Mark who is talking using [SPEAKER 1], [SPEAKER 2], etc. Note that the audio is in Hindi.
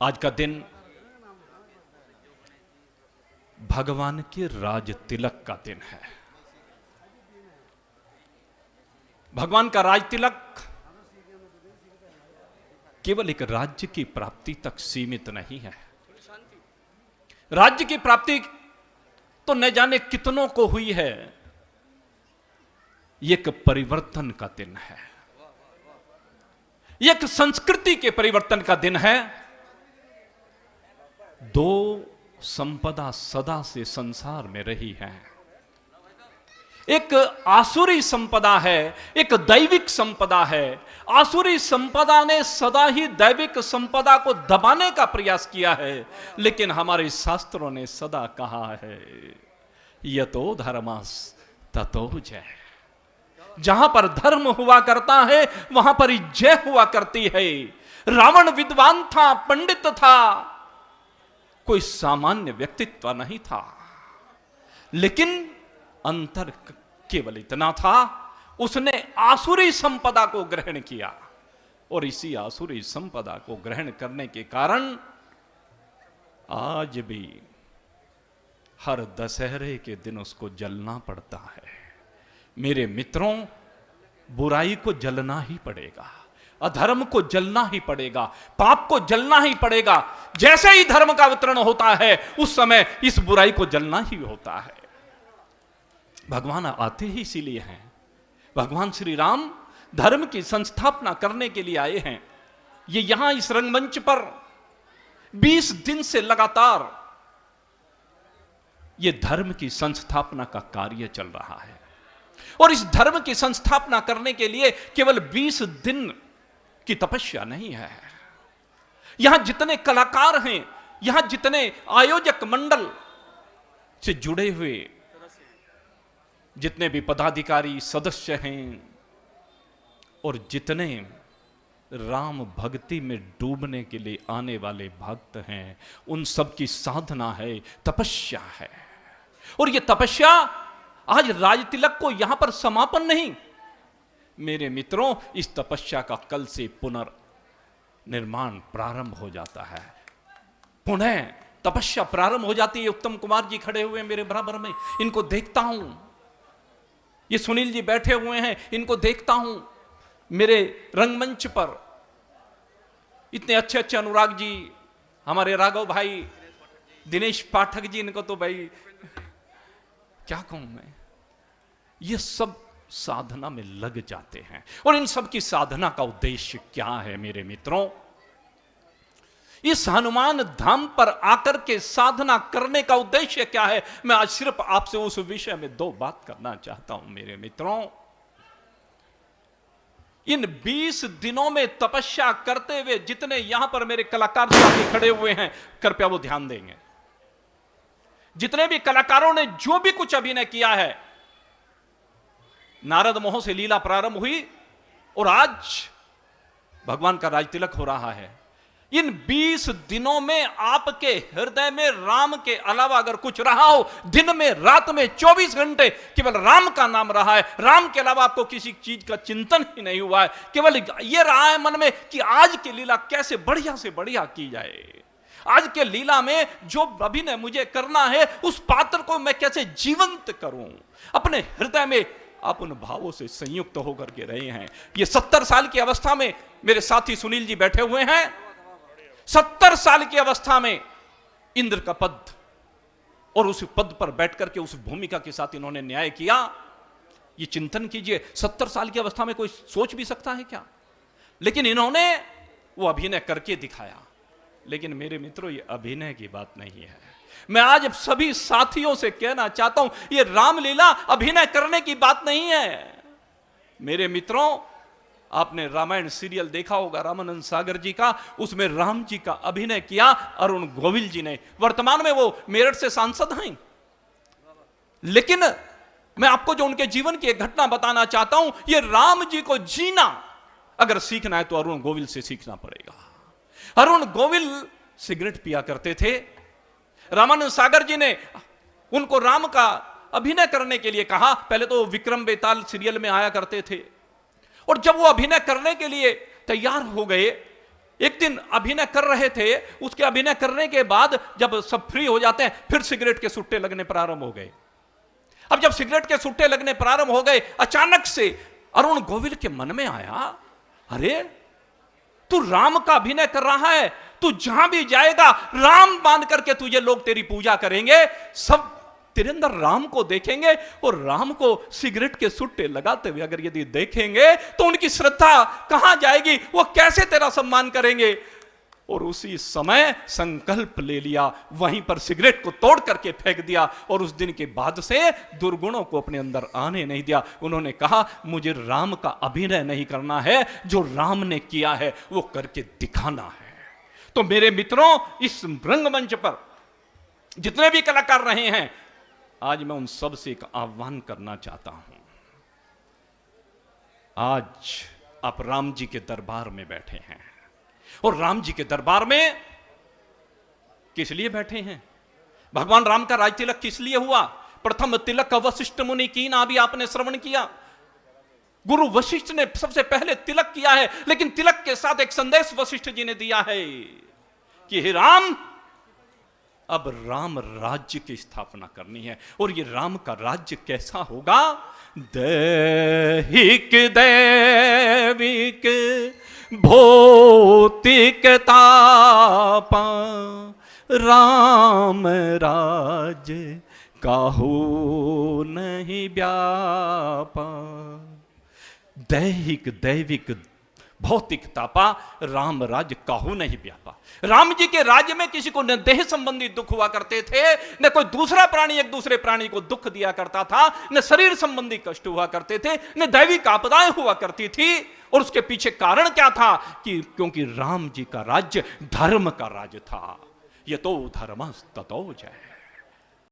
[SPEAKER 1] आज का दिन भगवान के राज तिलक का दिन है। भगवान का राज तिलक केवल एक राज्य की प्राप्ति तक सीमित नहीं है। राज्य की प्राप्ति तो न जाने कितनों को हुई है। ये एक परिवर्तन का दिन है, ये एक संस्कृति के परिवर्तन का दिन है। दो संपदा सदा से संसार में रही है, एक आसुरी संपदा है, एक दैविक संपदा है। आसुरी संपदा ने सदा ही दैविक संपदा को दबाने का प्रयास किया है, लेकिन हमारे शास्त्रों ने सदा कहा है यतो धर्मस् ततो जय। जहां पर धर्म हुआ करता है वहां पर जय हुआ करती है। रावण विद्वान था, पंडित था, कोई सामान्य व्यक्तित्व नहीं था, लेकिन अंतर केवल इतना था, उसने आसुरी संपदा को ग्रहण किया और इसी आसुरी संपदा को ग्रहण करने के कारण आज भी हर दशहरे के दिन उसको जलना पड़ता है। मेरे मित्रों, बुराई को जलना ही पड़ेगा, अधर्म को जलना ही पड़ेगा, पाप को जलना ही पड़ेगा। जैसे ही धर्म का अवतरण होता है उस समय इस बुराई को जलना ही होता है। भगवान आते ही इसीलिए हैं। भगवान श्री राम धर्म की संस्थापना करने के लिए आए हैं। ये यहां इस रंगमंच पर 20 दिन से लगातार ये धर्म की संस्थापना का कार्य चल रहा है और इस धर्म की संस्थापना करने के लिए केवल 20 दिन की तपस्या नहीं है। यहां जितने कलाकार हैं, यहां जितने आयोजक मंडल से जुड़े हुए जितने भी पदाधिकारी सदस्य हैं और जितने राम भक्ति में डूबने के लिए आने वाले भक्त हैं, उन सब की साधना है, तपस्या है। और यह तपस्या आज राज तिलक को यहां पर समापन नहीं, मेरे मित्रों, इस तपस्या का कल से पुनर्निर्माण प्रारंभ हो जाता है। पुनः तपस्या प्रारंभ हो जाती है। उत्तम कुमार जी खड़े हुए मेरे बराबर में, इनको देखता हूं। ये सुनील जी बैठे हुए हैं, इनको देखता हूं मेरे रंगमंच पर। इतने अच्छे अच्छे अनुराग जी, हमारे राघव भाई, दिनेश पाठक जी, इनको तो भाई क्या कहूं मैं। ये सब साधना में लग जाते हैं और इन सब की साधना का उद्देश्य क्या है मेरे मित्रों? इस हनुमान धाम पर आकर के साधना करने का उद्देश्य क्या है? मैं आज सिर्फ आपसे उस विषय में 2 बात करना चाहता हूं मेरे मित्रों। इन 20 दिनों में तपस्या करते हुए जितने यहां पर मेरे कलाकार साथी खड़े हुए हैं, कृपया वो ध्यान देंगे। जितने भी कलाकारों ने जो भी कुछ अभिनय किया है, नारद मोह से लीला प्रारंभ हुई और आज भगवान का राज तिलक हो रहा है। इन 20 दिनों में आपके हृदय में राम के अलावा अगर कुछ रहा हो, दिन में रात में 24 घंटे केवल राम का नाम रहा है, राम के अलावा आपको किसी चीज का चिंतन ही नहीं हुआ है, केवल यह रहा है मन में कि आज की लीला कैसे बढ़िया से बढ़िया की जाए, आज के लीला में जो अभिनय मुझे करना है उस पात्र को मैं कैसे जीवंत करूं, अपने हृदय में आप उन भावों से संयुक्त होकर के रहे हैं। ये 70 साल की अवस्था में मेरे साथी सुनील जी बैठे हुए हैं। 70 साल की अवस्था में इंद्र का पद और उस पद पर बैठ करके उस भूमिका के साथ इन्होंने न्याय किया। ये चिंतन कीजिए, 70 साल की अवस्था में कोई सोच भी सकता है क्या? लेकिन इन्होंने वो अभिनय करके दिखाया। लेकिन मेरे मित्रों, ये अभिनय की बात नहीं है। मैं आज सभी साथियों से कहना चाहता हूं, ये रामलीला अभिनय करने की बात नहीं है। मेरे मित्रों, आपने रामायण सीरियल देखा होगा रामानंद सागर जी का, उसमें राम जी का अभिनय किया अरुण गोविल जी ने। वर्तमान में वो मेरठ से सांसद हैं। लेकिन मैं आपको जो उनके जीवन की एक घटना बताना चाहता हूं, ये राम जी को जीना अगर सीखना है तो अरुण गोविल से सीखना पड़ेगा। अरुण गोविल सिगरेट पिया करते थे। रामानंद सागर जी ने उनको राम का अभिनय करने के लिए कहा। पहले तो विक्रम बेताल सीरियल में आया करते थे और जब वो अभिनय करने के लिए तैयार हो गए, एक दिन अभिनय कर रहे थे, उसके अभिनय करने के बाद जब सब फ्री हो जाते हैं, फिर सिगरेट के सुट्टे लगने प्रारंभ हो गए। अब जब सिगरेट के सुट्टे लगने प्रारंभ हो गए, अचानक से अरुण गोविल के मन में आया, अरे तू राम का अभिनय कर रहा है, तू जहां भी जाएगा राम मान करके तुझे लोग तेरी पूजा करेंगे, सब तेरे अंदर राम को देखेंगे, और राम को सिगरेट के सुट्टे लगाते हुए अगर यदि देखेंगे तो उनकी श्रद्धा कहां जाएगी, वो कैसे तेरा सम्मान करेंगे। और उसी समय संकल्प ले लिया, वहीं पर सिगरेट को तोड़ करके फेंक दिया, और उस दिन के बाद से दुर्गुणों को अपने अंदर आने नहीं दिया। उन्होंने कहा मुझे राम का अभिनय नहीं करना है, जो राम ने किया है वो करके दिखाना है। तो मेरे मित्रों, इस रंगमंच पर जितने भी कलाकार रहे हैं, आज मैं उन सब से एक आह्वान करना चाहता हूं। आज आप राम जी के दरबार में बैठे हैं, और राम जी के दरबार में किस लिए बैठे हैं? भगवान राम का राज तिलक किस लिए हुआ? प्रथम तिलक वशिष्ठ मुनि की ना भी आपने श्रवण किया। गुरु वशिष्ठ ने सबसे पहले तिलक किया है, लेकिन तिलक के साथ एक संदेश वशिष्ठ जी ने दिया है कि हे राम, अब राम राज्य की स्थापना करनी है। और ये राम का राज्य कैसा होगा? दैहिक दैविक भौतिक तापा, राम राज्य काहू नहीं व्यापा। दैहिक दैविक भौतिक तापा, राम राज्य काहू नहीं व्यापा। राम जी के राज्य में किसी को न देह संबंधी दुख हुआ करते थे, न कोई दूसरा प्राणी एक दूसरे प्राणी को दुख दिया करता था, न शरीर संबंधी कष्ट हुआ करते थे, न दैविक आपदाएं हुआ करती थी। और उसके पीछे कारण क्या था? कि क्योंकि राम जी का राज्य धर्म का राज्य था। ये तो धर्मस्ततो जय।